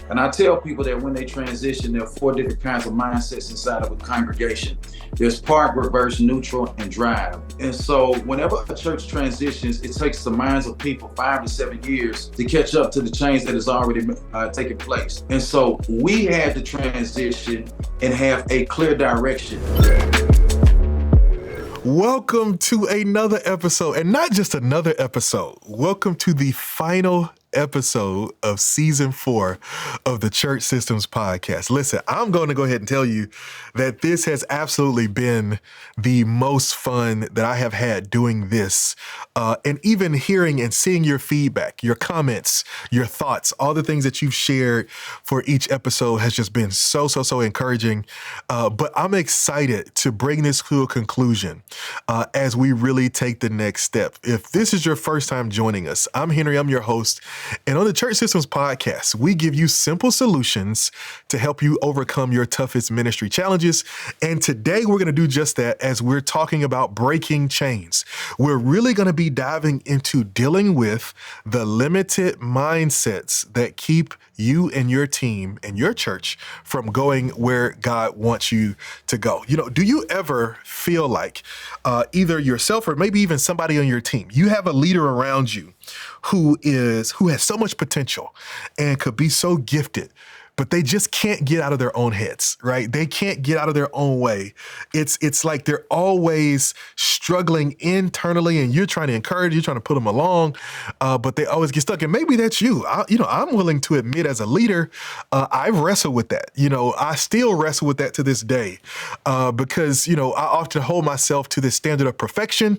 And I tell people that when they transition, there are four different kinds of mindsets inside of a congregation. There's park, reverse, neutral, and drive. And so whenever a church transitions, it takes the minds of people 5 to 7 years to catch up to the change that has already taken place. And so we had to transition and have a clear direction. Welcome to another episode, and not just another episode. Welcome to the final episode of season 4 of the Church Systems Podcast. Listen, I'm going to go ahead and tell you that this has absolutely been the most fun that I have had doing this. And even hearing and seeing your feedback, your comments, your thoughts, all the things that you've shared for each episode has just been so encouraging. But I'm excited to bring this to a conclusion as we really take the next step. If this is your first time joining us, I'm Henry, I'm your host. And on the Church Systems Podcast, we give you simple solutions to help you overcome your toughest ministry challenges. And today we're going to do just that as we're talking about breaking chains. We're really going to be diving into dealing with the limited mindsets that keep you and your team and your church from going where God wants you to go. You know, do you ever feel like either yourself or maybe even somebody on your team, you have a leader around you who has so much potential and could be so gifted, but they just can't get out of their own heads, right? They can't get out of their own way. It's like they're always struggling internally, and you're trying to encourage, you're trying to put them along, but they always get stuck. And maybe that's you. I'm willing to admit, as a leader, I've wrestled with that. I still wrestle with that to this day, because I often hold myself to this standard of perfection.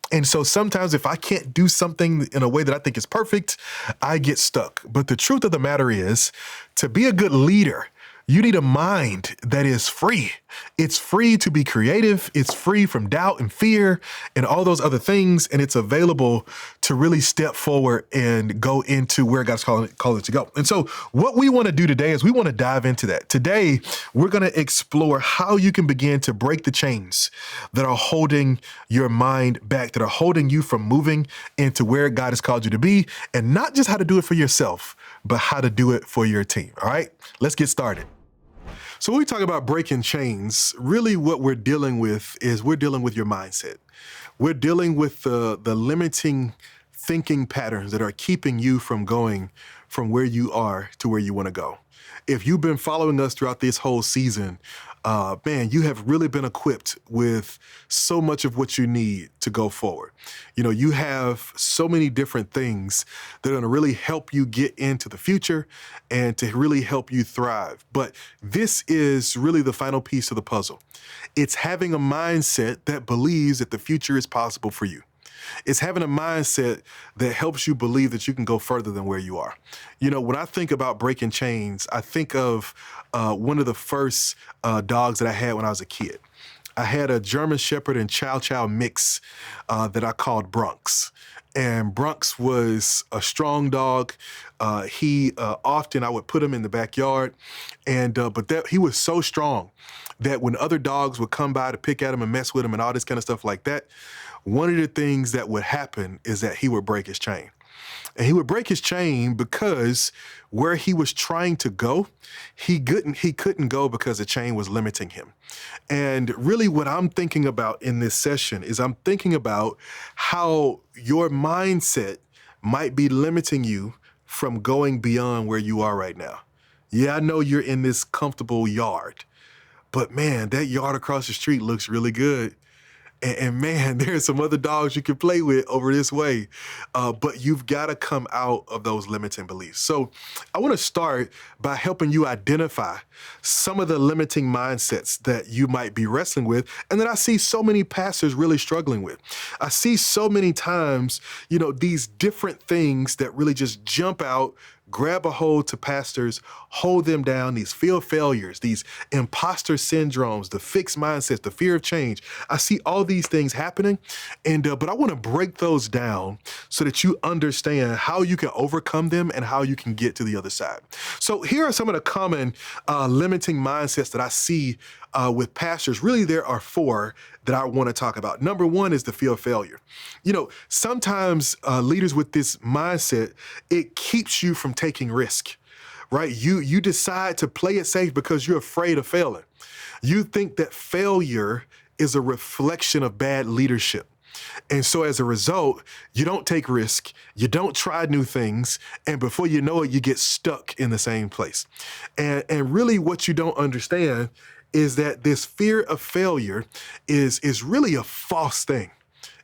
And so sometimes if I can't do something in a way that I think is perfect, I get stuck. But the truth of the matter is, to be a good leader, you need a mind that is free. It's free to be creative. It's free from doubt and fear and all those other things. And it's available to really step forward and go into where God's calling it to go. And so what we want to do today is we want to dive into that. Today, we're going to explore how you can begin to break the chains that are holding your mind back, that are holding you from moving into where God has called you to be, and not just how to do it for yourself, but how to do it for your team. All right, let's get started. So when we talk about breaking chains, really what we're dealing with is we're dealing with your mindset. We're dealing with the limiting thinking patterns that are keeping you from going from where you are to where you want to go. If you've been following us throughout this whole season, you have really been equipped with so much of what you need to go forward. You have so many different things that are going to really help you get into the future and to really help you thrive. But this is really the final piece of the puzzle. It's having a mindset that believes that the future is possible for you. It's having a mindset that helps you believe that you can go further than where you are. When I think about breaking chains, I think of one of the first dogs that I had when I was a kid. I had a German Shepherd and Chow Chow mix that I called Bronx. And Bronx was a strong dog. He often I would put him in the backyard, but he was so strong that when other dogs would come by to pick at him and mess with him and all this kind of stuff like that, one of the things that would happen is that he would break his chain. And he would break his chain because where he was trying to go, he couldn't go because the chain was limiting him. And really what I'm thinking about in this session is I'm thinking about how your mindset might be limiting you from going beyond where you are right now. Yeah, I know you're in this comfortable yard, but man, that yard across the street looks really good. And man, there's some other dogs you can play with over this way. But you've got to come out of those limiting beliefs. So I want to start by helping you identify some of the limiting mindsets that you might be wrestling with and that I see so many pastors really struggling with. I see so many times, these different things that really just jump out, grab a hold to pastors, hold them down, these fear failures, these imposter syndromes, the fixed mindsets, the fear of change. I see all these things happening, but I want to break those down so that you understand how you can overcome them and how you can get to the other side. So here are some of the common limiting mindsets that I see with pastors. Really, there are 4 that I want to talk about. Number 1 is the fear of failure. Sometimes leaders with this mindset, it keeps you from taking risk. right? You decide to play it safe because you're afraid of failing. You think that failure is a reflection of bad leadership. And so as a result, you don't take risk, you don't try new things, and before you know it, you get stuck in the same place. And really what you don't understand is that this fear of failure is really a false thing.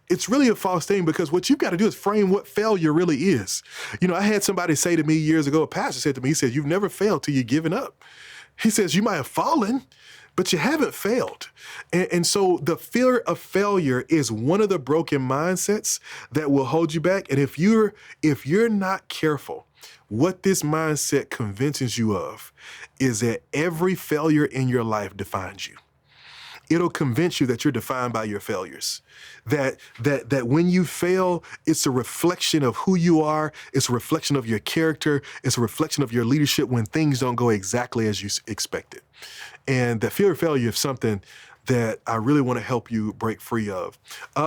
It's really a false thing because what you've got to do is frame what failure really is. You know, I had somebody say to me years ago, a pastor said to me, he said, "You've never failed till you've given up." He says, "You might have fallen, but you haven't failed." And so the fear of failure is one of the broken mindsets that will hold you back. And if you're not careful, what this mindset convinces you of is that every failure in your life defines you. It'll convince you that you're defined by your failures. That when you fail, it's a reflection of who you are. It's a reflection of your character. It's a reflection of your leadership when things don't go exactly as you expected. And the fear of failure is something that I really want to help you break free of.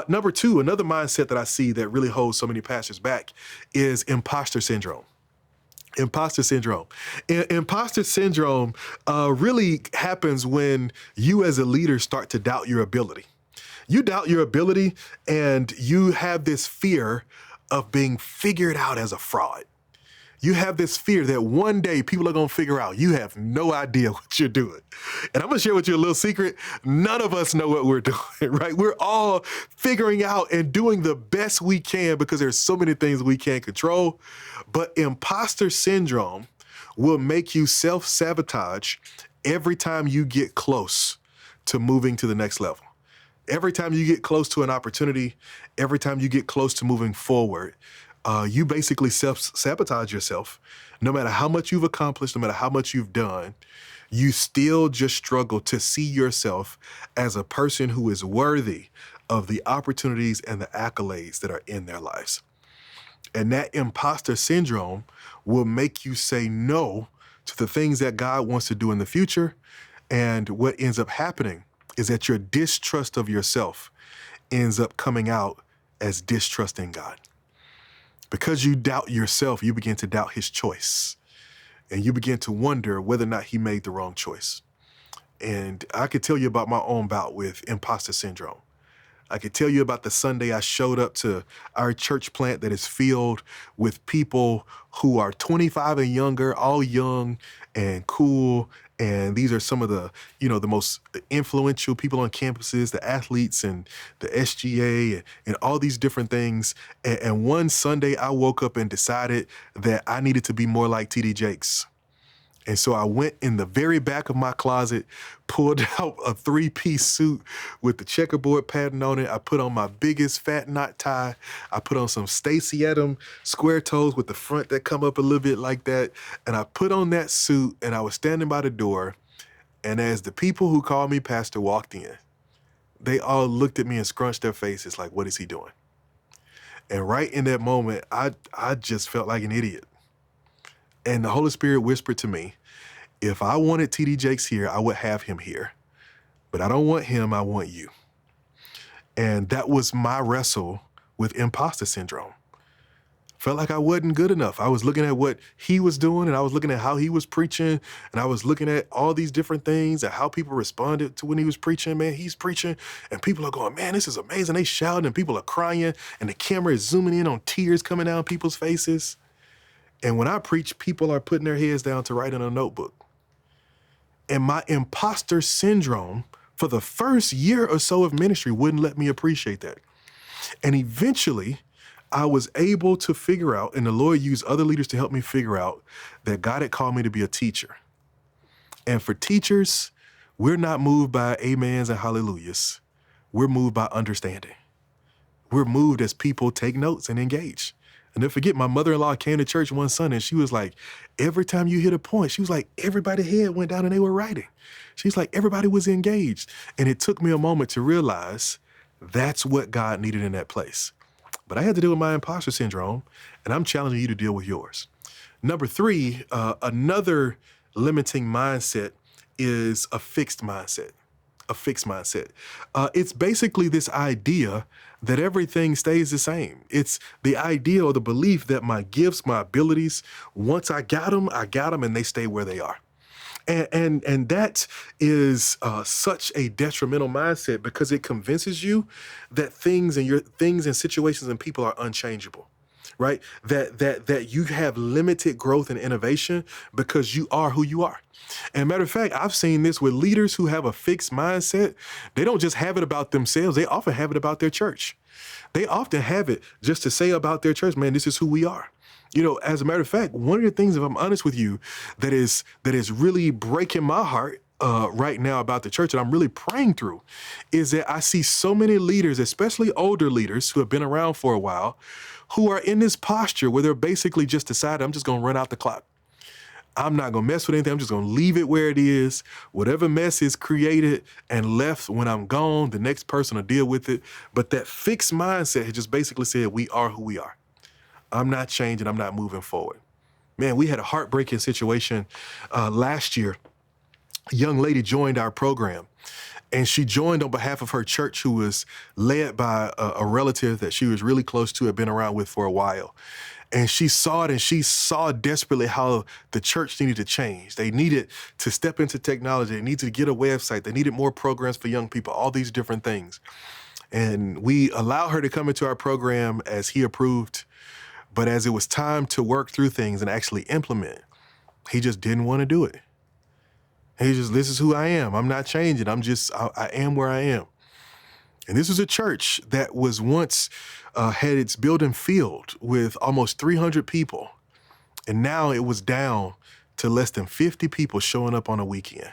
Number two, another mindset that I see that really holds so many pastors back is imposter syndrome. Imposter syndrome. Imposter syndrome really happens when you as a leader start to doubt your ability. You doubt your ability and you have this fear of being figured out as a fraud. You have this fear that one day people are going to figure out you have no idea what you're doing. And I'm going to share with you a little secret. None of us know what we're doing, right? We're all figuring out and doing the best we can because there's so many things we can't control. But imposter syndrome will make you self-sabotage every time you get close to moving to the next level. Every time you get close to an opportunity, every time you get close to moving forward, you basically self-sabotage yourself. No matter how much you've accomplished, no matter how much you've done, you still just struggle to see yourself as a person who is worthy of the opportunities and the accolades that are in their lives. And that imposter syndrome will make you say no to the things that God wants to do in the future. And what ends up happening is that your distrust of yourself ends up coming out as distrust in God. Because you doubt yourself, you begin to doubt his choice. And you begin to wonder whether or not he made the wrong choice. And I could tell you about my own bout with imposter syndrome. I could tell you about the Sunday I showed up to our church plant that is filled with people who are 25 and younger, all young and cool. And these are some of the, the most influential people on campuses, the athletes and the SGA and all these different things. And one Sunday I woke up and decided that I needed to be more like TD Jakes. And so I went in the very back of my closet, pulled out a 3-piece suit with the checkerboard pattern on it. I put on my biggest fat knot tie. I put on some Stacy Adams square toes with the front that come up a little bit like that. And I put on that suit and I was standing by the door. And as the people who called me pastor walked in, they all looked at me and scrunched their faces like, what is he doing? And right in that moment, I just felt like an idiot. And the Holy Spirit whispered to me, if I wanted TD Jakes here, I would have him here. But I don't want him, I want you. And that was my wrestle with imposter syndrome. Felt like I wasn't good enough. I was looking at what he was doing and I was looking at how he was preaching and I was looking at all these different things and how people responded to when he was preaching. Man, he's preaching and people are going, man, this is amazing. They shouting and people are crying and the camera is zooming in on tears coming down people's faces. And when I preach, people are putting their heads down to write in a notebook. And my imposter syndrome for the first year or so of ministry wouldn't let me appreciate that. And eventually, I was able to figure out, and the Lord used other leaders to help me figure out that God had called me to be a teacher. And for teachers, we're not moved by amens and hallelujahs. We're moved by understanding. We're moved as people take notes and engage. And then forget, my mother-in-law came to church one Sunday and she was like, every time you hit a point, she was like, everybody's head went down and they were writing. She's like, everybody was engaged. And it took me a moment to realize that's what God needed in that place. But I had to deal with my imposter syndrome, and I'm challenging you to deal with yours. Number 3, another limiting mindset is a fixed mindset. a fixed mindset? It's basically this idea that everything stays the same. It's the idea or the belief that my gifts, my abilities, once I got them, and they stay where they are. And that is such a detrimental mindset because it convinces you that things and situations and people are unchangeable, right? That you have limited growth and innovation because you are who you are. And matter of fact, I've seen this with leaders who have a fixed mindset. They don't just have it about themselves; they often have it about their church. They often have it just to say about their church, man, this is who we are. As a matter of fact, one of the things, if I'm honest with you, that is really breaking my heart right now about the church that I'm really praying through is that I see so many leaders, especially older leaders who have been around for a while, who are in this posture where they're basically just decided, I'm just going to run out the clock. I'm not going to mess with anything. I'm just going to leave it where it is. Whatever mess is created and left when I'm gone, the next person will deal with it. But that fixed mindset has just basically said, we are who we are. I'm not changing. I'm not moving forward. Man, we had a heartbreaking situation last year. A young lady joined our program, and she joined on behalf of her church, who was led by a relative that she was really close to, had been around with for a while. And she saw it, and she saw desperately how the church needed to change. They needed to step into technology. They needed to get a website. They needed more programs for young people, all these different things. And we allowed her to come into our program as he approved. But as it was time to work through things and actually implement, he just didn't want to do it. This is who I am. I'm not changing. I am where I am. And this was a church that was once had its building filled with almost 300 people. And now it was down to less than 50 people showing up on a weekend.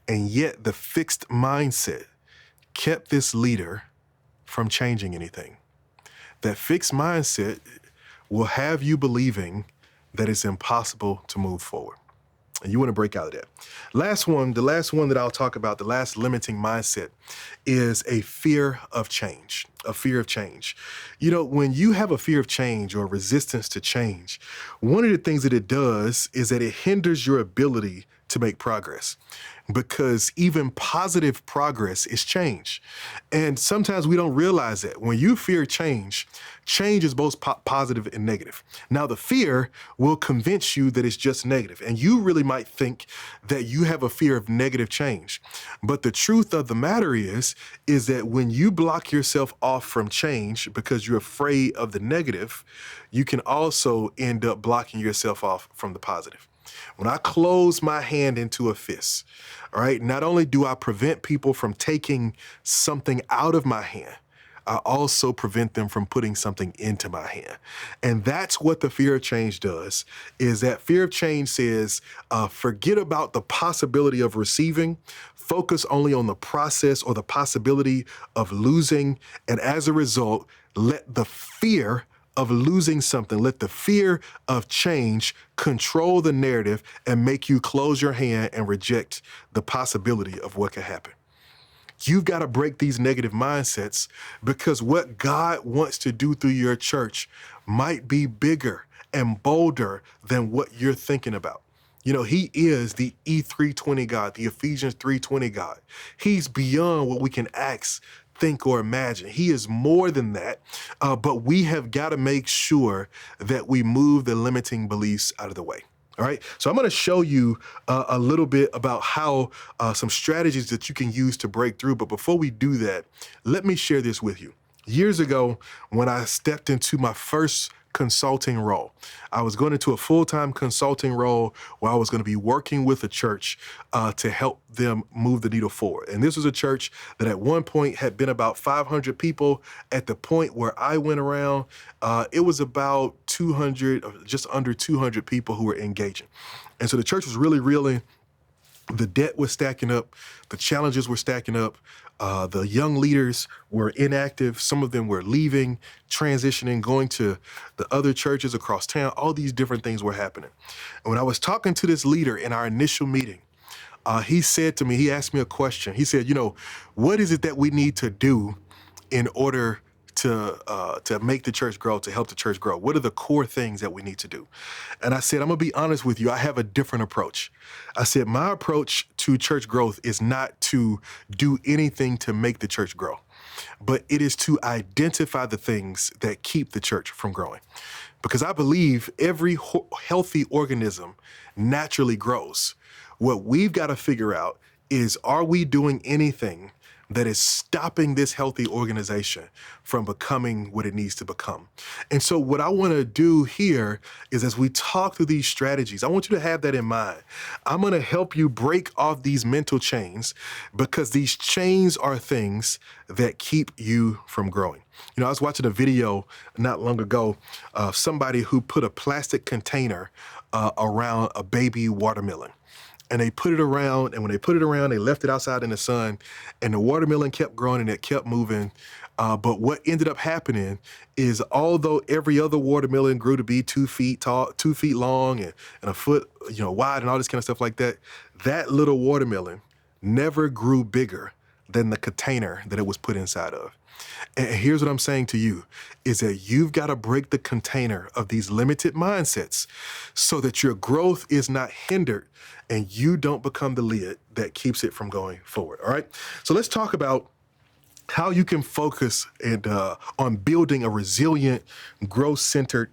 And yet the fixed mindset kept this leader from changing anything. That fixed mindset will have you believing that it's impossible to move forward. And you want to break out of that. The last one that I'll talk about, the last limiting mindset, is a fear of change. A fear of change. When you have a fear of change or resistance to change, one of the things that it does is that it hinders your ability to make progress, because even positive progress is change. And sometimes we don't realize that. When you fear change, change is both positive and negative. Now, the fear will convince you that it's just negative, and you really might think that you have a fear of negative change. But the truth of the matter is that when you block yourself off from change because you're afraid of the negative, you can also end up blocking yourself off from the positive. When I close my hand into a fist, all right, not only do I prevent people from taking something out of my hand, I also prevent them from putting something into my hand. And that's what the fear of change does, is that fear of change says, forget about the possibility of receiving, focus only on the process or the possibility of losing. And as a result, let the fear of losing something, let the fear of change control the narrative and make you close your hand and reject the possibility of what could happen. You've got to break these negative mindsets, because what God wants to do through your church might be bigger and bolder than what you're thinking about. He is the E320 God, the Ephesians 3:20 God. He's beyond what we can ask, think, or imagine. He is more than that, but we have got to make sure that we move the limiting beliefs out of the way. All right, so I'm going to show you a little bit about how some strategies that you can use to break through. But before we do that, let me share this with you. Years ago, when I stepped into my first consulting role, I was going into a full-time consulting role where I was going to be working with a church to help them move the needle forward. And this was a church that at one point had been about 500 people. At the point where I went around, it was about 200, or just under 200 people who were engaging. And so the church was really reeling. The debt was stacking up. The challenges were stacking up. The young leaders were inactive. Some of them were leaving, transitioning, going to the other churches across town. All these different things were happening. And when I was talking to this leader in our initial meeting, he said to me, he asked me a question. He said, what is it that we need to do in order to make the church grow, to help the church grow? What are the core things that we need to do? And I said, I'm gonna be honest with you, I have a different approach. I said, my approach to church growth is not to do anything to make the church grow, but it is to identify the things that keep the church from growing. Because I believe every healthy organism naturally grows. What we've got to figure out is, are we doing anything that is stopping this healthy organization from becoming what it needs to become? And so what I want to do here is, as we talk through these strategies, I want you to have that in mind. I'm going to help you break off these mental chains, because these chains are things that keep you from growing. You know, I was watching a video not long ago of somebody who put a plastic container around a baby watermelon. And they put it around, and when they put it around, they left it outside in the sun, and the watermelon kept growing and it kept moving. But what ended up happening is, although every other watermelon grew to be 2 feet tall, 2 feet long, and a foot, wide, and all this kind of stuff like that, that little watermelon never grew bigger than the container that it was put inside of. And here's what I'm saying to you, is that you've got to break the container of these limited mindsets so that your growth is not hindered and you don't become the lid that keeps it from going forward. All right. So let's talk about how you can focus on building a resilient, growth-centered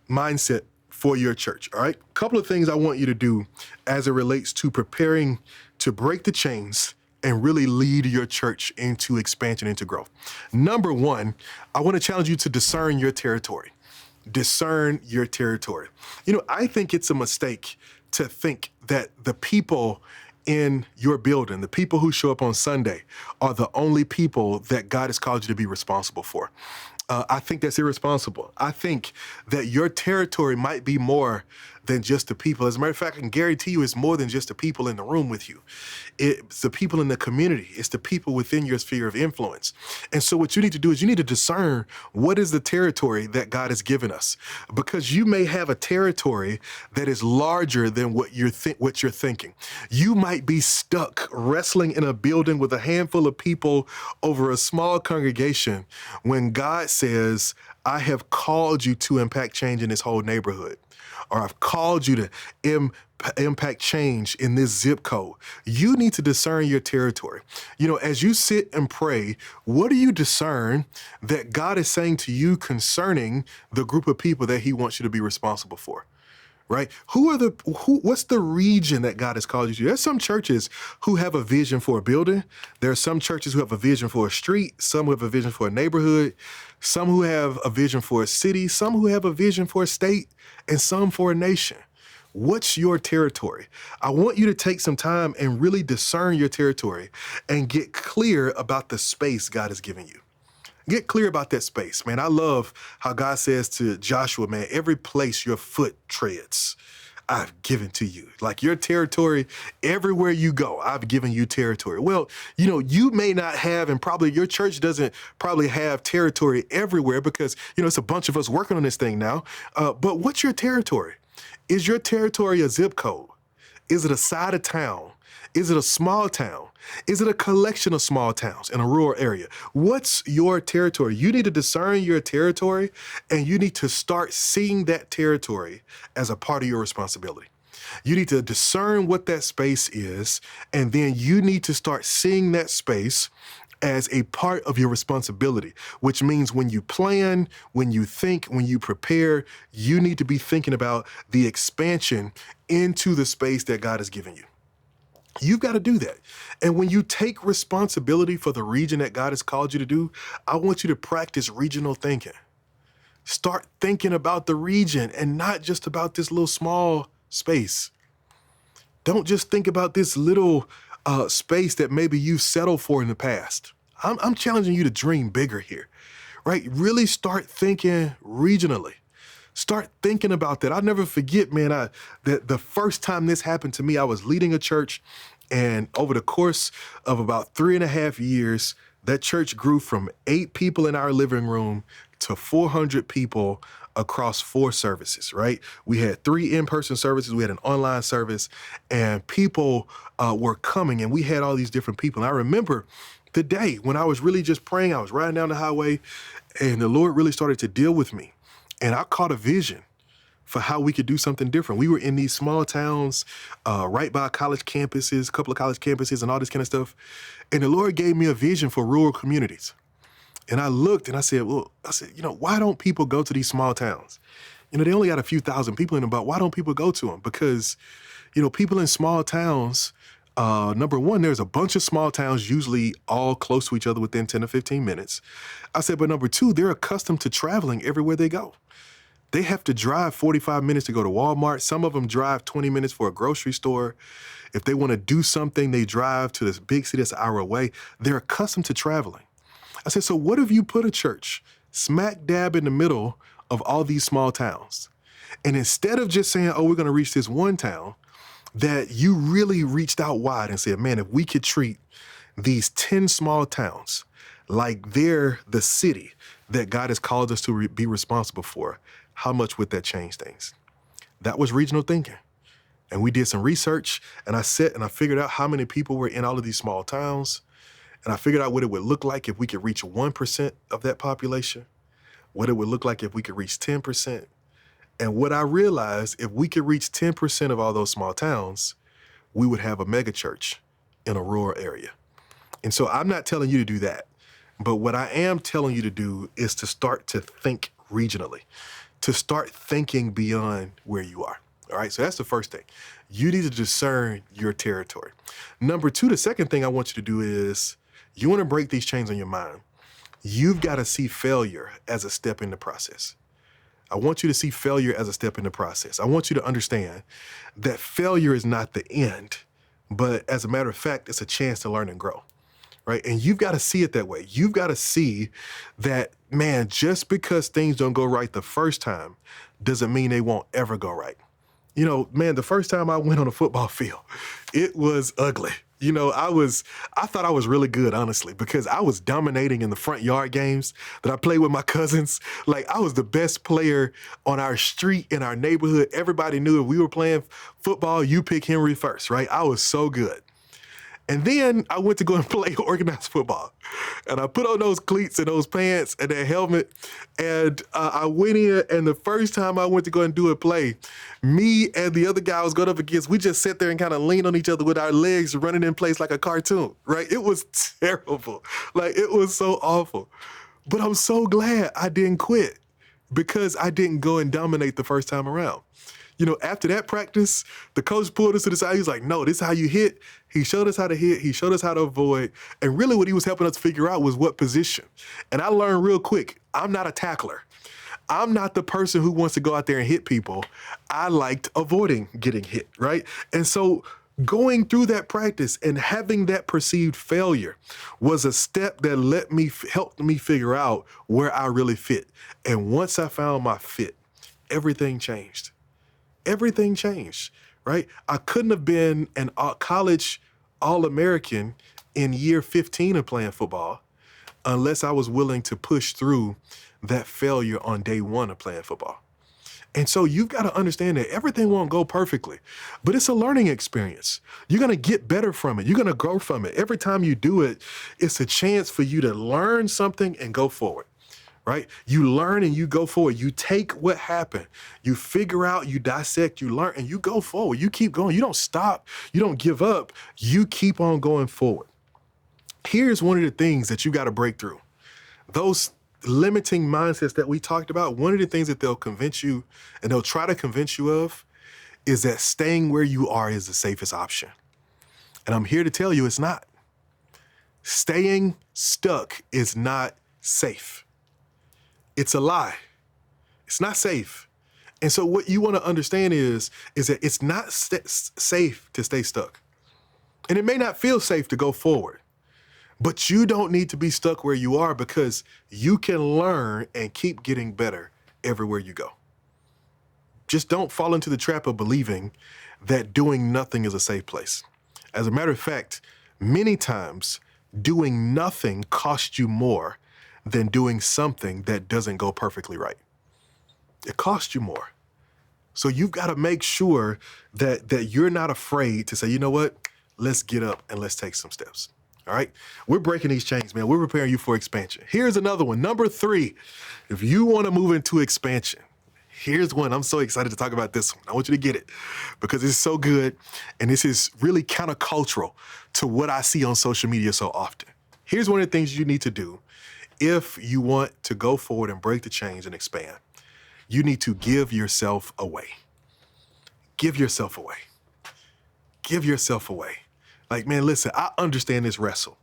mindset for your church. All right. A couple of things I want you to do as it relates to preparing to break the chains and really lead your church into expansion, into growth. Number one, I want to challenge you to discern your territory. Discern your territory. I think it's a mistake to think that the people in your building, the people who show up on Sunday, are the only people that God has called you to be responsible for. I think that's irresponsible. I think that your territory might be more than just the people. As a matter of fact, I can guarantee you it's more than just the people in the room with you. It's the people in the community. It's the people within your sphere of influence. And so what you need to do is you need to discern what is the territory that God has given us. Because you may have a territory that is larger than what you're thinking. You might be stuck wrestling in a building with a handful of people over a small congregation when God says, I have called you to impact change in this whole neighborhood. Or I've called you to impact change in this zip code. You need to discern your territory. As you sit and pray, what do you discern that God is saying to you concerning the group of people that he wants you to be responsible for? Right? What's the region that God has called you to? There's some churches who have a vision for a building. There are some churches who have a vision for a street, some who have a vision for a neighborhood, some who have a vision for a city, some who have a vision for a state, and some for a nation. What's your territory? I want you to take some time and really discern your territory and get clear about the space God has given you. Get clear about that space, man. I love how God says to Joshua, man, every place your foot treads, I've given to you. Like your territory, everywhere you go, I've given you territory. Well, you may not have, and probably your church doesn't probably have territory everywhere because, it's a bunch of us working on this thing now. But what's your territory? Is your territory a zip code? Is it a side of town? Is it a small town? Is it a collection of small towns in a rural area? What's your territory? You need to discern your territory, and you need to start seeing that territory as a part of your responsibility. You need to discern what that space is, and then you need to start seeing that space as a part of your responsibility, which means when you plan, when you think, when you prepare, you need to be thinking about the expansion into the space that God has given you. You've got to do that. And when you take responsibility for the region that God has called you to do, I want you to practice regional thinking. Start thinking about the region and not just about this little small space. Don't just think about this little space that maybe you've settled for in the past. I'm challenging you to dream bigger here, right? Really start thinking regionally. Start thinking about that. I'll never forget, man, that the first time this happened to me, I was leading a church, and over the course of about 3.5 years, that church grew from 8 people in our living room to 400 people across 4 services, right? We had 3 in-person services, we had an online service, and people were coming, and we had all these different people. And I remember the day when I was really just praying. I was riding down the highway and the Lord really started to deal with me. And I caught a vision for how we could do something different. We were in these small towns, right by college campuses, a couple of college campuses and all this kind of stuff. And the Lord gave me a vision for rural communities. And I looked and I said, why don't people go to these small towns? They only got a few thousand people in them, but why don't people go to them? Because, people in small towns, number one, there's a bunch of small towns, usually all close to each other within 10 to 15 minutes. I said, but number two, they're accustomed to traveling everywhere they go. They have to drive 45 minutes to go to Walmart. Some of them drive 20 minutes for a grocery store. If they want to do something, they drive to this big city that's an hour away. They're accustomed to traveling. I said, so what if you put a church smack dab in the middle of all these small towns? And instead of just saying, we're going to reach this one town, that you really reached out wide and said, man, if we could treat these 10 small towns like they're the city that God has called us to be responsible for, how much would that change things? That was regional thinking. And we did some research, and I sat and I figured out how many people were in all of these small towns. And I figured out what it would look like if we could reach 1% of that population, what it would look like if we could reach 10%. And what I realized, if we could reach 10% of all those small towns, we would have a mega church in a rural area. And so I'm not telling you to do that. But what I am telling you to do is to start to think regionally, to start thinking beyond where you are. All right, so that's the first thing. You need to discern your territory. Number two, the second thing I want you to do is you want to break these chains on your mind. You've got to see failure as a step in the process. I want you to see failure as a step in the process. I want you to understand that failure is not the end, but as a matter of fact, it's a chance to learn and grow. Right? And you've got to see it that way. You've got to see that, man, just because things don't go right the first time doesn't mean they won't ever go right. Man, the first time I went on a football field, it was ugly. I thought I was really good, honestly, because I was dominating in the front yard games that I played with my cousins. Like, I was the best player on our street, in our neighborhood. Everybody knew if we were playing football, you pick Henry first, right? I was so good. And then I went to go and play organized football. And I put on those cleats and those pants and that helmet. And I went in, and the first time I went to go and do a play, me and the other guy I was going up against, we just sat there and kind of leaned on each other with our legs running in place like a cartoon, right? It was terrible. Like, it was so awful. But I'm so glad I didn't quit, because I didn't go and dominate the first time around. After that practice, the coach pulled us to the side. He was like, no, this is how you hit. He showed us how to hit. He showed us how to avoid. And really what he was helping us figure out was what position. And I learned real quick, I'm not a tackler. I'm not the person who wants to go out there and hit people. I liked avoiding getting hit, right? And so going through that practice and having that perceived failure was a step that helped me figure out where I really fit. And once I found my fit, everything changed. Everything changed, right? I couldn't have been an college All-American in year 15 of playing football unless I was willing to push through that failure on day one of playing football. And so you've got to understand that everything won't go perfectly, but it's a learning experience. You're going to get better from it. You're going to grow from it. Every time you do it, it's a chance for you to learn something and go forward. Right? You learn and you go forward. You take what happened, you figure out, you dissect, you learn, and you go forward. You keep going. You don't stop. You don't give up. You keep on going forward. Here's one of the things that you got to break through. Those limiting mindsets that we talked about, one of the things that they'll convince you and they'll try to convince you of is that staying where you are is the safest option. And I'm here to tell you it's not. Staying stuck is not safe. It's a lie. It's not safe. And so what you want to understand is that it's not safe to stay stuck. And it may not feel safe to go forward, but you don't need to be stuck where you are, because you can learn and keep getting better everywhere you go. Just don't fall into the trap of believing that doing nothing is a safe place. As a matter of fact, many times doing nothing costs you more than doing something that doesn't go perfectly right. It costs you more. So you've got to make sure that you're not afraid to say, you know what, let's get up and let's take some steps. All right. We're breaking these chains, man. We're preparing you for expansion. Here's another one. Number 3, if you want to move into expansion, here's one. I'm so excited to talk about this one. I want you to get it because it's so good. And this is really countercultural to what I see on social media so often. Here's one of the things you need to do if you want to go forward and break the chains and expand. You need to give yourself away. Give yourself away. Give yourself away. Like, man, listen, I understand this wrestle.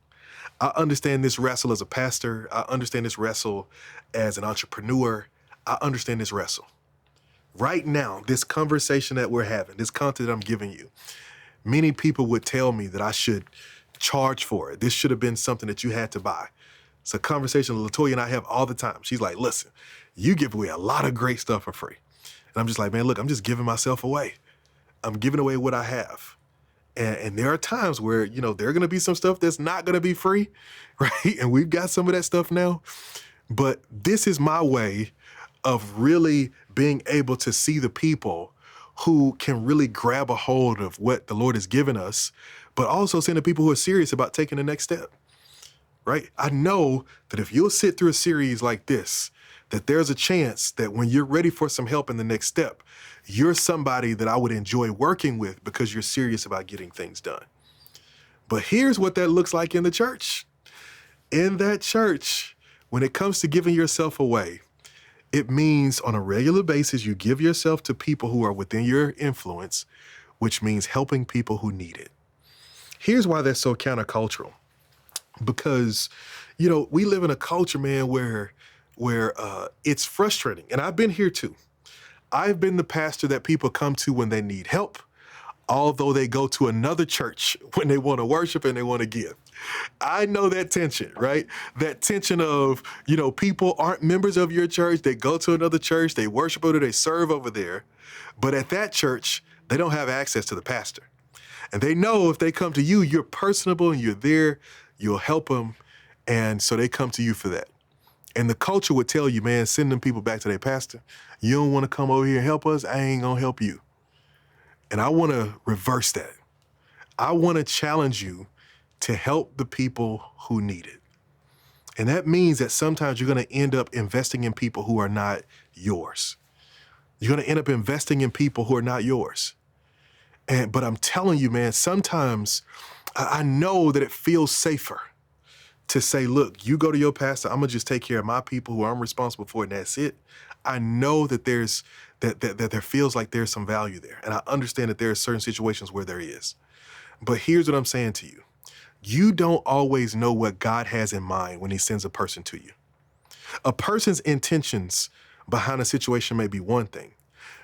I understand this wrestle as a pastor. I understand this wrestle as an entrepreneur. I understand this wrestle. Right now, this conversation that we're having, this content I'm giving you, many people would tell me that I should charge for it. This should have been something that you had to buy. It's a conversation LaToya and I have all the time. She's like, listen, you give away a lot of great stuff for free. And I'm just like, man, look, I'm just giving myself away. I'm giving away what I have. And there are times where, you know, there are going to be some stuff that's not going to be free, right? And we've got some of that stuff now. But this is my way of really being able to see the people who can really grab a hold of what the Lord has given us, but also seeing the people who are serious about taking the next step, right? I know that if you'll sit through a series like this, that there's a chance that when you're ready for some help in the next step, you're somebody that I would enjoy working with because you're serious about getting things done. But here's what that looks like in the church. In that church, when it comes to giving yourself away, it means on a regular basis, you give yourself to people who are within your influence, which means helping people who need it. Here's why that's so countercultural. Because, you know, we live in a culture, man, where it's frustrating. And I've been here too. I've been the pastor that people come to when they need help, although they go to another church when they want to worship and they want to give. I know that tension, right? That tension of, you know, people aren't members of your church. They go to another church, they worship over there, they serve over there. But at that church, they don't have access to the pastor. And they know if they come to you, you're personable and you're there, you'll help them. And so they come to you for that. And the culture would tell you, man, send them people back to their pastor. You don't want to come over here and help us? I ain't going to help you. And I want to reverse that. I want to challenge you to help the people who need it. And that means that sometimes you're going to end up investing in people who are not yours. You're going to end up investing in people who are not yours. But I'm telling you, man, sometimes I know that it feels safer to say, look, you go to your pastor, I'm gonna just take care of my people who I'm responsible for, and that's it. I know that that there feels like there's some value there. And I understand that there are certain situations where there is. But here's what I'm saying to you. You don't always know what God has in mind when he sends a person to you. A person's intentions behind a situation may be one thing,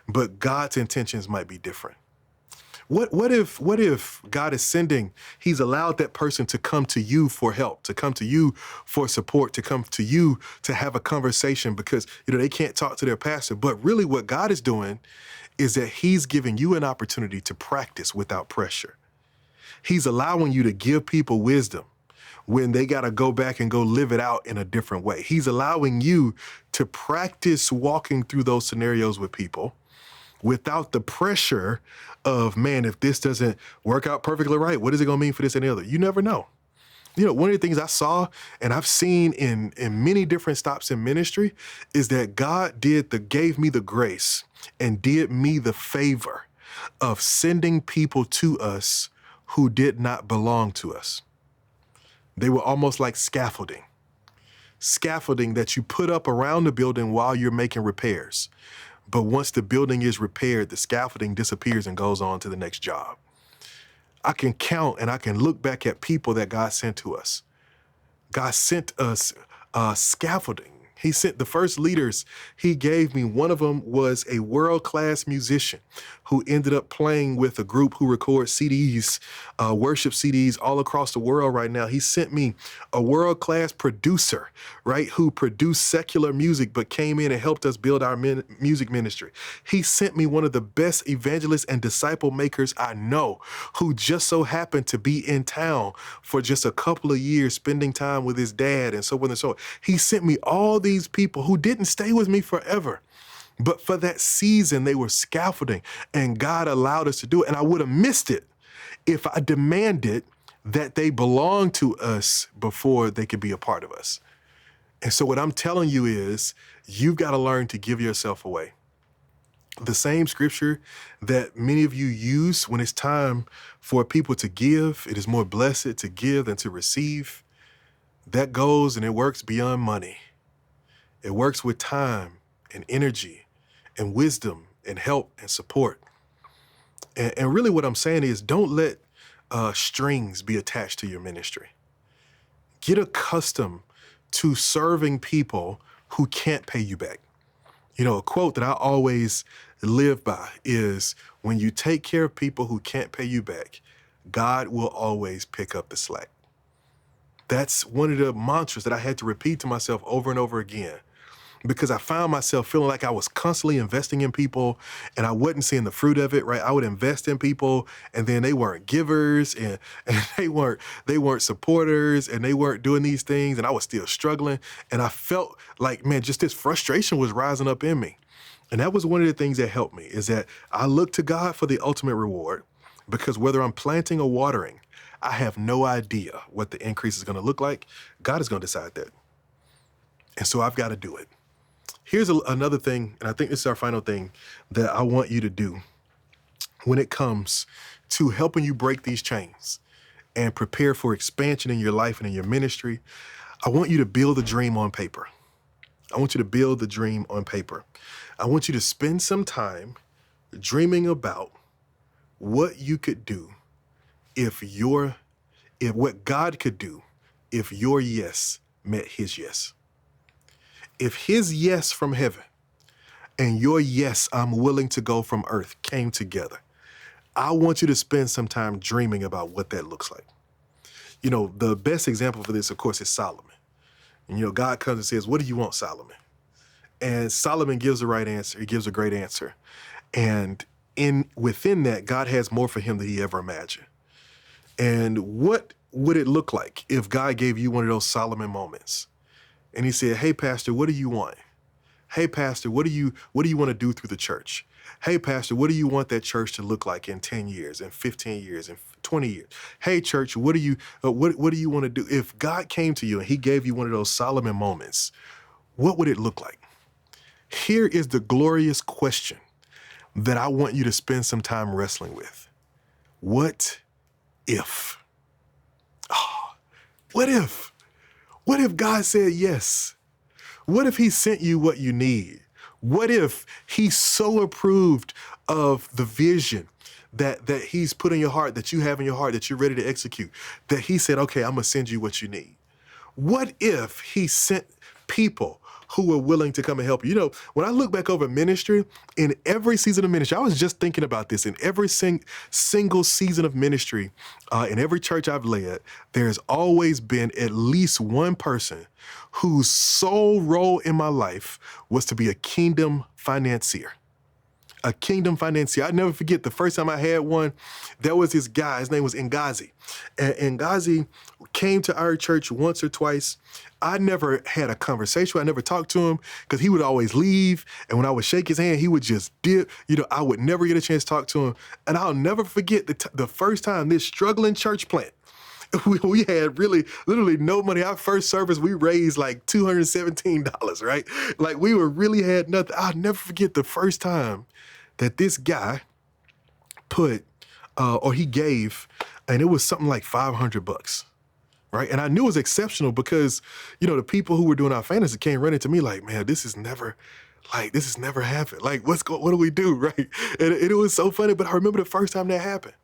but God's intentions might be different. What if God is sending, he's allowed that person to come to you for help, to come to you for support, to come to you to have a conversation because, you know, they can't talk to their pastor. But really what God is doing is that he's giving you an opportunity to practice without pressure. He's allowing you to give people wisdom when they got to go back and go live it out in a different way. He's allowing you to practice walking through those scenarios with people without the pressure of, man, if this doesn't work out perfectly right, what is it going to mean for this and the other? You never know. You know, one of the things I saw and I've seen in many different stops in ministry is that God gave me the grace and did me the favor of sending people to us who did not belong to us. They were almost like scaffolding that you put up around the building while you're making repairs. But once the building is repaired, the scaffolding disappears and goes on to the next job. I can count and I can look back at people that God sent to us. God sent us scaffolding. He sent the first leaders he gave me. One of them was a world-class musician who ended up playing with a group who records CDs, worship CDs all across the world right now. He sent me a world-class producer, right, who produced secular music but came in and helped us build our music ministry. He sent me one of the best evangelists and disciple makers I know, who just so happened to be in town for just a couple of years spending time with his dad and so on and so on. He sent me all these people who didn't stay with me forever. But for that season, they were scaffolding, and God allowed us to do it. And I would have missed it if I demanded that they belong to us before they could be a part of us. And so what I'm telling you is you've got to learn to give yourself away. The same scripture that many of you use when it's time for people to give, it is more blessed to give than to receive. That goes and it works beyond money. It works with time and energy and wisdom and help and support. And really what I'm saying is don't let strings be attached to your ministry. Get accustomed to serving people who can't pay you back. You know, a quote that I always live by is, when you take care of people who can't pay you back, God will always pick up the slack. That's one of the mantras that I had to repeat to myself over and over again, because I found myself feeling like I was constantly investing in people and I wasn't seeing the fruit of it, right? I would invest in people and then they weren't givers and they weren't supporters and they weren't doing these things, and I was still struggling. And I felt like, man, just this frustration was rising up in me. And that was one of the things that helped me, is that I look to God for the ultimate reward, because whether I'm planting or watering, I have no idea what the increase is going to look like. God is going to decide that. And so I've got to do it. Here's another thing, and I think this is our final thing that I want you to do when it comes to helping you break these chains and prepare for expansion in your life and in your ministry. I want you to build a dream on paper. I want you to build the dream on paper. I want you to spend some time dreaming about what you could do if what God could do if your yes met his yes. If his yes from heaven and your yes, I'm willing to go from earth, came together, I want you to spend some time dreaming about what that looks like. You know, the best example for this, of course, is Solomon. And, you know, God comes and says, what do you want, Solomon? And Solomon gives the right answer. He gives a great answer. And within that, God has more for him than he ever imagined. And what would it look like if God gave you one of those Solomon moments? And he said, hey, Pastor, what do you want? Hey, Pastor, what do you want to do through the church? Hey, Pastor, what do you want that church to look like in 10 years, in 15 years, in 20 years? Hey, church, what do you want to do? If God came to you and he gave you one of those Solomon moments, what would it look like? Here is the glorious question that I want you to spend some time wrestling with. What if? Oh, what if? What if God said yes? What if he sent you what you need? What if he so approved of the vision that he's put in your heart, that you have in your heart, that you're ready to execute, that he said, okay, I'm going to send you what you need? What if he sent people who were willing to come and help you? You know, when I look back over ministry, in every season of ministry, I was just thinking about this, in every single season of ministry, in every church I've led, there's always been at least one person whose sole role in my life was to be a kingdom financier. A kingdom financier. I never forget the first time I had one. There was this guy, his name was Ngazi. And Ngazi came to our church once or twice. I never had a conversation. I never talked to him because he would always leave. And when I would shake his hand, he would just dip. You know, I would never get a chance to talk to him. And I'll never forget the first time this struggling church plant, we had literally no money. Our first service, we raised like $217, right? Like we had nothing. I'll never forget the first time that this guy he gave, and it was something like $500, right? And I knew it was exceptional because, you know, the people who were doing our fantasy came running to me like, man, this has never happened. Like, what do we do, right? And it was so funny, but I remember the first time that happened.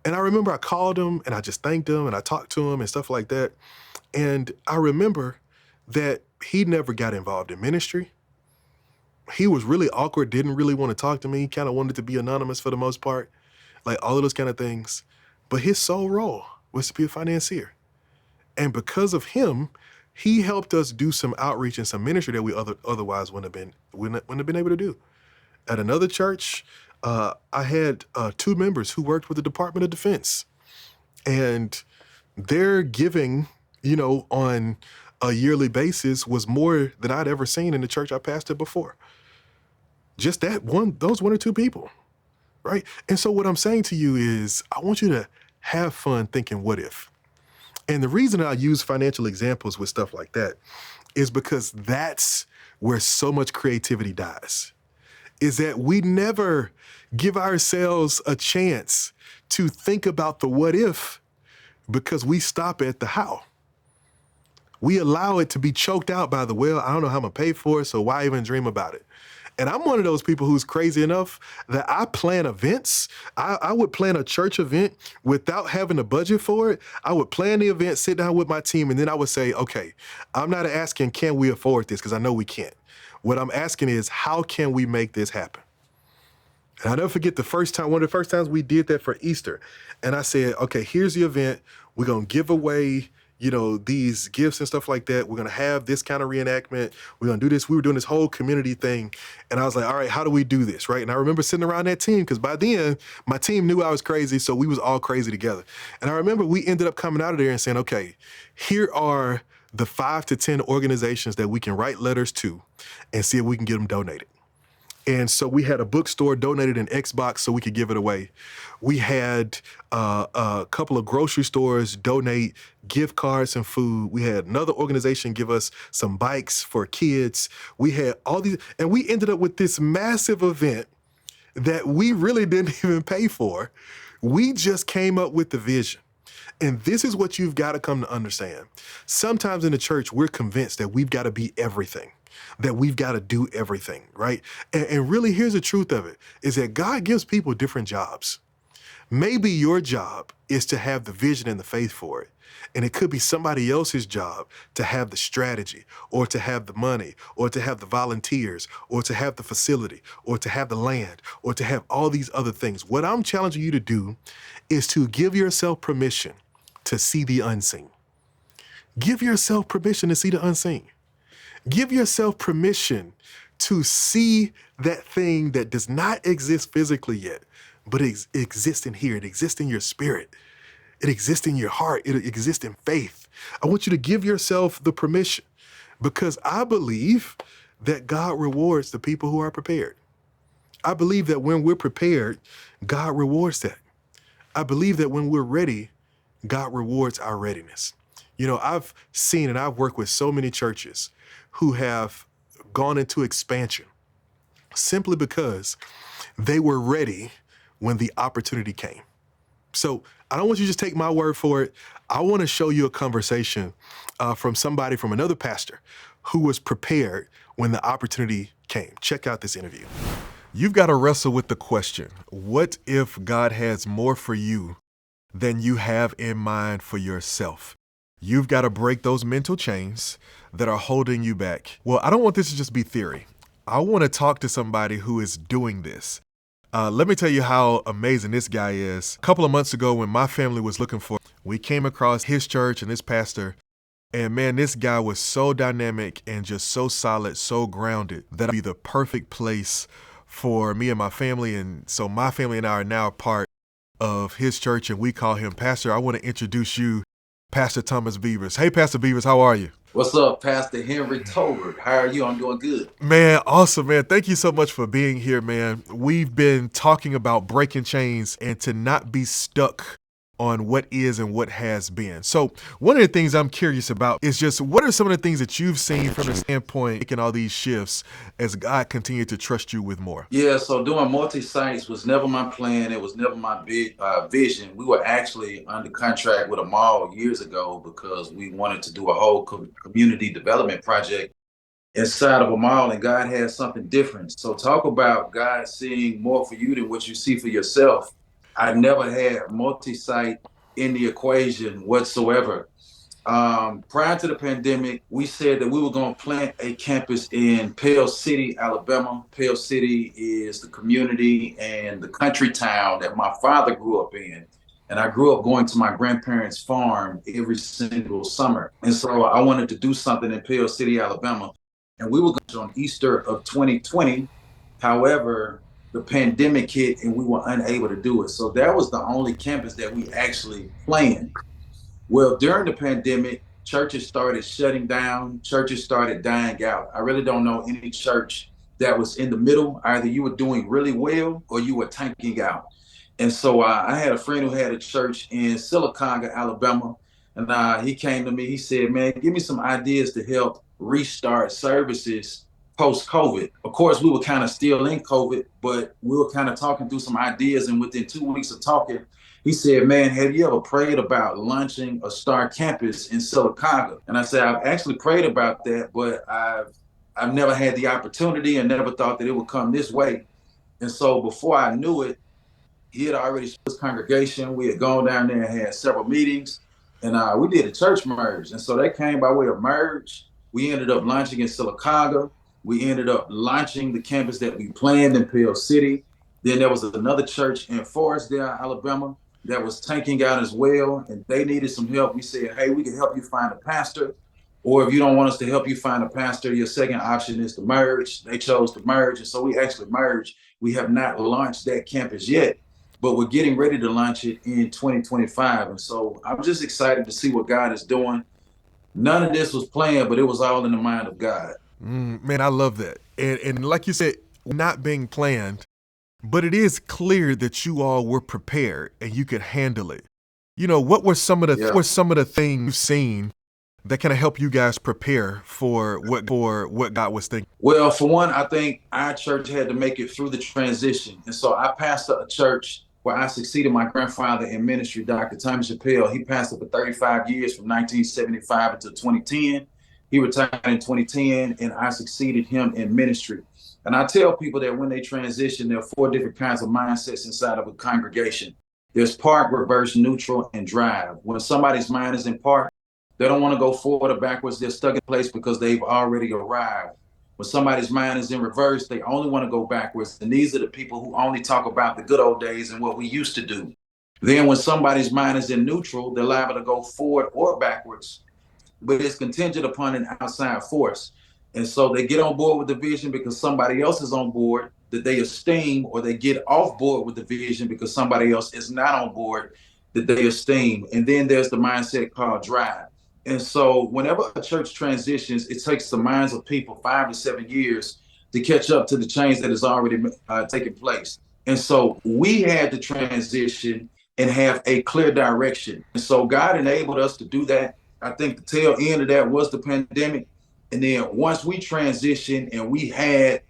And I remember I called him and I just thanked him and I talked to him and stuff like that. And I remember that he never got involved in ministry. He was really awkward, didn't really want to talk to me, kind of wanted to be anonymous for the most part, like all of those kind of things. But his sole role was to be a financier. And because of him, he helped us do some outreach and some ministry that we otherwise wouldn't have been able to do. At another church, I had 2 members who worked with the Department of Defense, and their giving, you know, on a yearly basis was more than I'd ever seen in the church I pastored before. Just those 1 or 2 people, right? And so what I'm saying to you is I want you to have fun thinking, what if? And the reason I use financial examples with stuff like that is because that's where so much creativity dies. Is that we never give ourselves a chance to think about the what if because we stop at the how. We allow it to be choked out by the, well, I don't know how I'm gonna pay for it, so why even dream about it? And I'm one of those people who's crazy enough that I plan events. I would plan a church event without having a budget for it. I would plan the event, sit down with my team, and then I would say, okay, I'm not asking, can we afford this? Because I know we can't. What I'm asking is, how can we make this happen? And I'll never forget one of the first times we did that for Easter. And I said, okay, here's the event. We're going to give away, these gifts and stuff like that. We're going to have this kind of reenactment. We're going to do this. We were doing this whole community thing. And I was like, all right, how do we do this, right? And I remember sitting around that team because by then, my team knew I was crazy, so we was all crazy together. And I remember we ended up coming out of there and saying, okay, here are the 5 to 10 organizations that we can write letters to and see if we can get them donated. And so we had a bookstore donated an Xbox so we could give it away. We had a couple of grocery stores donate gift cards and food. We had another organization give us some bikes for kids. We had all these, and we ended up with this massive event that we really didn't even pay for. We just came up with the vision. And this is what you've got to come to understand. Sometimes in the church, we're convinced that we've got to be everything, that we've got to do everything, right? And really, here's the truth of it, is that God gives people different jobs. Maybe your job is to have the vision and the faith for it. And it could be somebody else's job to have the strategy, or to have the money, or to have the volunteers, or to have the facility, or to have the land, or to have all these other things. What I'm challenging you to do is to give yourself permission to see the unseen. Give yourself permission to see the unseen. Give yourself permission to see that thing that does not exist physically yet, but it exists in here. It exists in your spirit. It exists in your heart. It exists in faith. I want you to give yourself the permission, because I believe that God rewards the people who are prepared. I believe that when we're prepared, God rewards that. I believe that when we're ready, God rewards our readiness. I've seen and I've worked with so many churches who have gone into expansion simply because they were ready when the opportunity came. So I don't want you to just take my word for it. I want to show you a conversation from another pastor who was prepared when the opportunity came. Check out this interview. You've got to wrestle with the question, what if God has more for you than you have in mind for yourself? You've got to break those mental chains that are holding you back. Well, I don't want this to just be theory. I want to talk to somebody who is doing this. Let me tell you how amazing this guy is. A couple of months ago, when my family was looking for, we came across his church and this pastor. And man, this guy was so dynamic and just so solid, so grounded, that I'd be the perfect place for me and my family. And so my family and I are now part of his church, and we call him Pastor. I want to introduce you, Pastor Thomas Beavers. Hey, Pastor Beavers, how are you? What's up, Pastor Henry Tobin? How are you? I'm doing good. Man, awesome, man. Thank you so much for being here, man. We've been talking about breaking chains and to not be stuck on what is and what has been. So one of the things I'm curious about is just what are some of the things that you've seen from the standpoint of making all these shifts as God continued to trust you with more? Yeah, so doing multi-sites was never my plan. It was never my big vision. We were actually under contract with a mall years ago because we wanted to do a whole community development project inside of a mall, and God had something different. So talk about God seeing more for you than what you see for yourself. I never had multi-site in the equation whatsoever. Prior to the pandemic, we said that we were going to plant a campus in Pell City, Alabama. Pell City is the community and the country town that my father grew up in. And I grew up going to my grandparents' farm every single summer. And so I wanted to do something in Pell City, Alabama. And we were going to on Easter of 2020. However, the pandemic hit and we were unable to do it. So that was the only campus that we actually planned. Well, during the pandemic, churches started shutting down, churches started dying out. I really don't know any church that was in the middle. Either you were doing really well or you were tanking out. And so I had a friend who had a church in Siliconga, Alabama. And he came to me. He said, man, give me some ideas to help restart services post COVID. Of course, we were kind of still in COVID, but we were kind of talking through some ideas. And within 2 weeks of talking, he said, man, have you ever prayed about launching a Star campus in Siliconga? And I said, I've actually prayed about that, but I've never had the opportunity and never thought that it would come this way. And so before I knew it, he had already split his congregation. We had gone down there and had several meetings, and we did a church merge. And so that came by way of merge. We ended up launching in Silicaga. We ended up launching the campus that we planned in Pell City. Then there was another church in Forestdale, Alabama, that was tanking out as well, and they needed some help. We said, hey, we can help you find a pastor. Or if you don't want us to help you find a pastor, your second option is to merge. They chose to merge. And so we actually merged. We have not launched that campus yet, but we're getting ready to launch it in 2025. And so I'm just excited to see what God is doing. None of this was planned, but it was all in the mind of God. Man, I love that. And like you said, not being planned, but it is clear that you all were prepared and you could handle it. You know, what were some of the things you've seen that kind of help you guys prepare for what God was thinking? Well, for one, I think our church had to make it through the transition. And so I pastored a church where I succeeded my grandfather in ministry, Dr. Thomas Chappelle. He pastored for 35 years from 1975 until 2010. He retired in 2010, and I succeeded him in ministry. And I tell people that when they transition, there are four different kinds of mindsets inside of a congregation. There's park, reverse, neutral, and drive. When somebody's mind is in park, they don't want to go forward or backwards. They're stuck in place because they've already arrived. When somebody's mind is in reverse, they only want to go backwards. And these are the people who only talk about the good old days and what we used to do. Then when somebody's mind is in neutral, they're liable to go forward or backwards, but it's contingent upon an outside force. And so they get on board with the vision because somebody else is on board that they esteem, or they get off board with the vision because somebody else is not on board that they esteem. And then there's the mindset called drive. And so whenever a church transitions, it takes the minds of people 5 to 7 years to catch up to the change that has already taken place. And so we had to transition and have a clear direction. And so God enabled us to do that. I think the tail end of that was the pandemic. And then once we transitioned and we had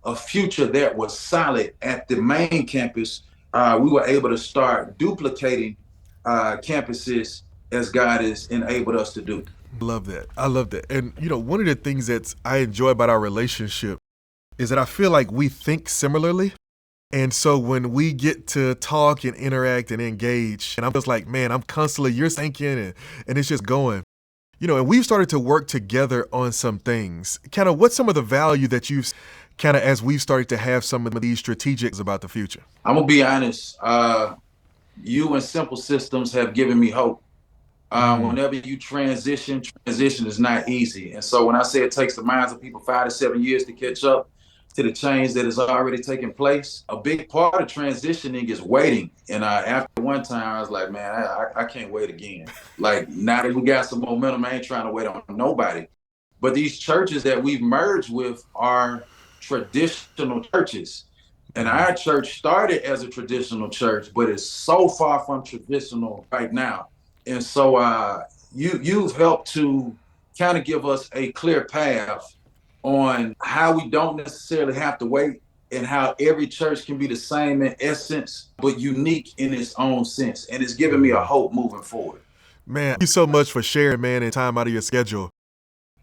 a future that was solid at the main campus, we were able to start duplicating campuses as God has enabled us to do. Love that. I love that. And, you know, one of the things that I enjoy about our relationship is that I feel like we think similarly. And so when we get to talk and interact and engage, and I'm just like, man, I'm constantly, you're thinking, and it's just going. You know, and we've started to work together on some things. Kind of what's some of the value that you've kind of, as we've started to have some of these strategics about the future? I'm going to be honest. You and Simple Systems have given me hope. Whenever you transition is not easy. And so when I say it takes the minds of people 5 to 7 years to catch up to the change that has already taken place, a big part of transitioning is waiting. And after one time, I was like, man, I can't wait again. Like, now that we got some momentum, I ain't trying to wait on nobody. But these churches that we've merged with are traditional churches. And our church started as a traditional church, but it's so far from traditional right now. And so you've helped to kind of give us a clear path on how we don't necessarily have to wait, and how every church can be the same in essence, but unique in its own sense. And it's given me a hope moving forward. Man, thank you so much for sharing, man, and time out of your schedule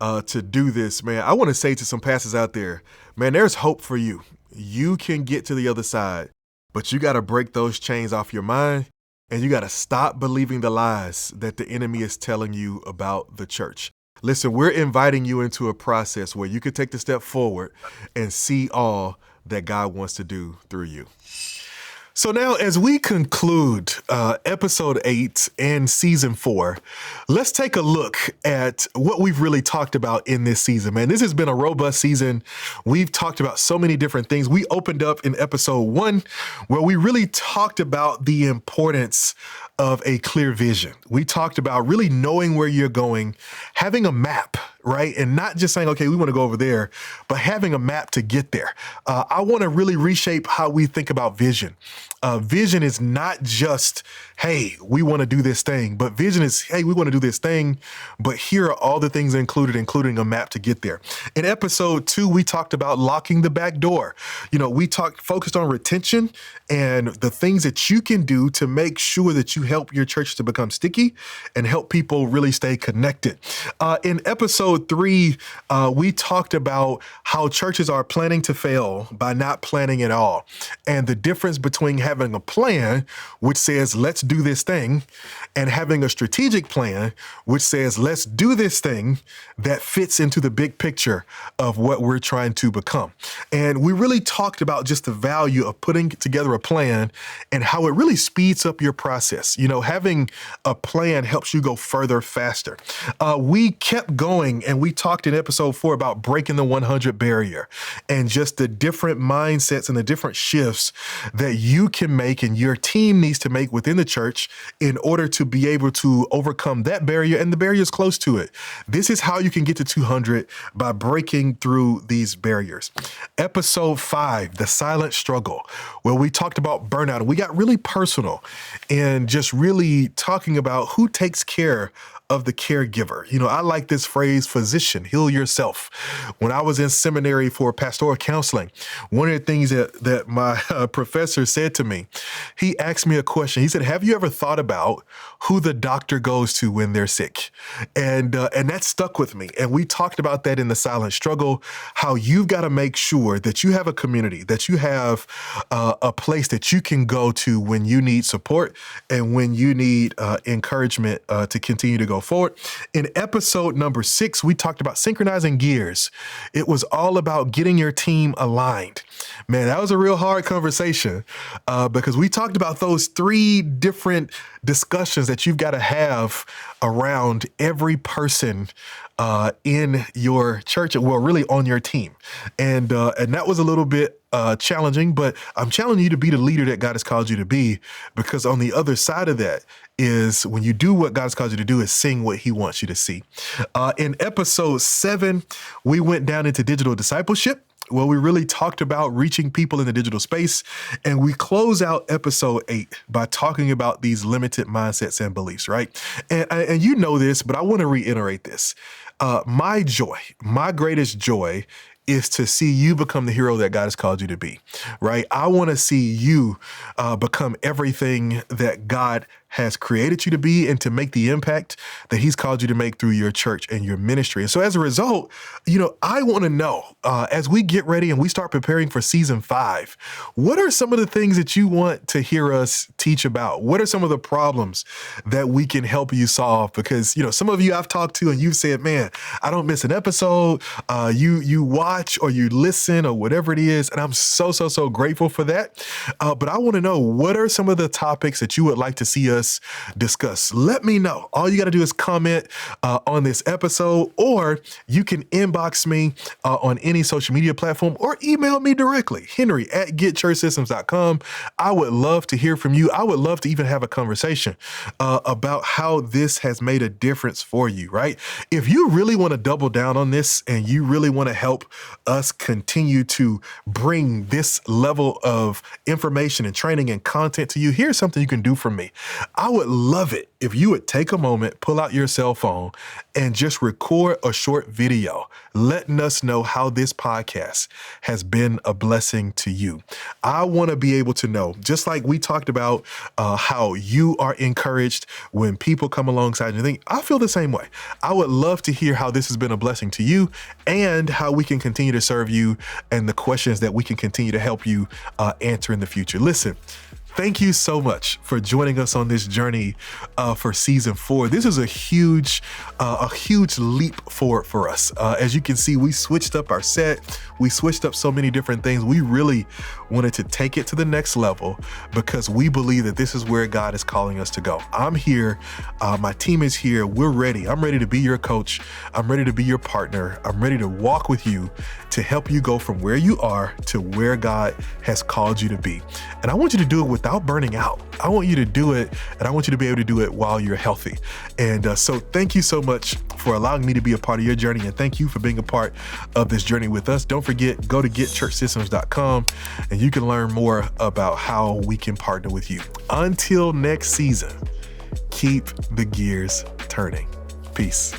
to do this, man. I want to say to some pastors out there, man, there's hope for you. You can get to the other side, but you got to break those chains off your mind. And you got to stop believing the lies that the enemy is telling you about the church. Listen, we're inviting you into a process where you can take the step forward and see all that God wants to do through you. So now, as we conclude episode 8 and season 4, let's take a look at what we've really talked about in this season, man. This has been a robust season. We've talked about so many different things. We opened up in episode 1 where we really talked about the importance of a clear vision. We talked about really knowing where you're going, having a map, right? And not just saying, okay, we want to go over there, but having a map to get there. I want to really reshape how we think about vision. Vision is not just, hey, we want to do this thing, but vision is, hey, we want to do this thing, but here are all the things included, including a map to get there. In episode 2, we talked about locking the back door. We focused on retention and the things that you can do to make sure that you help your church to become sticky and help people really stay connected. In episode 3, we talked about how churches are planning to fail by not planning at all, and the difference between having a plan, which says, let's do this thing, and having a strategic plan, which says, let's do this thing that fits into the big picture of what we're trying to become. And we really talked about just the value of putting together a plan and how it really speeds up your process. Having a plan helps you go further faster. We kept going and we talked in episode 4 about breaking the 100 barrier and just the different mindsets and the different shifts that you can make and your team needs to make within the church in order to be able to overcome that barrier and the barriers close to it. This is how you can get to 200 by breaking through these barriers. Episode 5, the silent struggle, where we talked about burnout. We got really personal and just really talking about who takes care of the caregiver. I like this phrase, physician, heal yourself. When I was in seminary for pastoral counseling, one of the things that my professor said to me, he asked me a question. He said, have you ever thought about who the doctor goes to when they're sick? And that stuck with me. And we talked about that in the silent struggle, how you've got to make sure that you have a community, that you have a place that you can go to when you need support and when you need encouragement to continue to go forward. In episode number 6, we talked about synchronizing gears. It was all about getting your team aligned. Man, that was a real hard conversation because we talked about those 3 different discussions that you've got to have around every person in your church, well, really on your team. And that was a little bit challenging, but I'm challenging you to be the leader that God has called you to be, because on the other side of that is when you do what God has called you to do is sing what he wants you to see. In episode 7, we went down into digital discipleship. Well, we really talked about reaching people in the digital space, and we close out episode 8 by talking about these limited mindsets and beliefs, right? And you know this, but I want to reiterate this. My joy, my greatest joy is to see you become the hero that God has called you to be, right? I want to see you become everything that God has created you to be and to make the impact that he's called you to make through your church and your ministry. And so as a result, I want to know, as we get ready and we start preparing for season 5, what are some of the things that you want to hear us teach about? What are some of the problems that we can help you solve? Because, some of you I've talked to and you've said, man, I don't miss an episode. You watch or you listen or whatever it is. And I'm so grateful for that. But I want to know, what are some of the topics that you would like to see us discuss? Let me know. All you got to do is comment on this episode, or you can inbox me on any social media platform or email me directly, henry@getchurchsystems.com. I would love to hear from you. I would love to even have a conversation about how this has made a difference for you, right? If you really want to double down on this and you really want to help us continue to bring this level of information and training and content to you, here's something you can do for me. I would love it if you would take a moment, pull out your cell phone, and just record a short video letting us know how this podcast has been a blessing to you. I want to be able to know, just like we talked about how you are encouraged when people come alongside you. Think, I feel the same way. I would love to hear how this has been a blessing to you and how we can continue to serve you and the questions that we can continue to help you answer in the future. Listen, thank you so much for joining us on this journey for season 4. This is a huge leap forward for us. As you can see, we switched up our set. We switched up so many different things. We really wanted to take it to the next level because we believe that this is where God is calling us to go. I'm here. My team is here. We're ready. I'm ready to be your coach. I'm ready to be your partner. I'm ready to walk with you to help you go from where you are to where God has called you to be. And I want you to do it without burning out. I want you to do it, and I want you to be able to do it while you're healthy. And so thank you so much for allowing me to be a part of your journey, and thank you for being a part of this journey with us. Don't forget, go to getchurchsystems.com, and you can learn more about how we can partner with you. Until next season, keep the gears turning. Peace.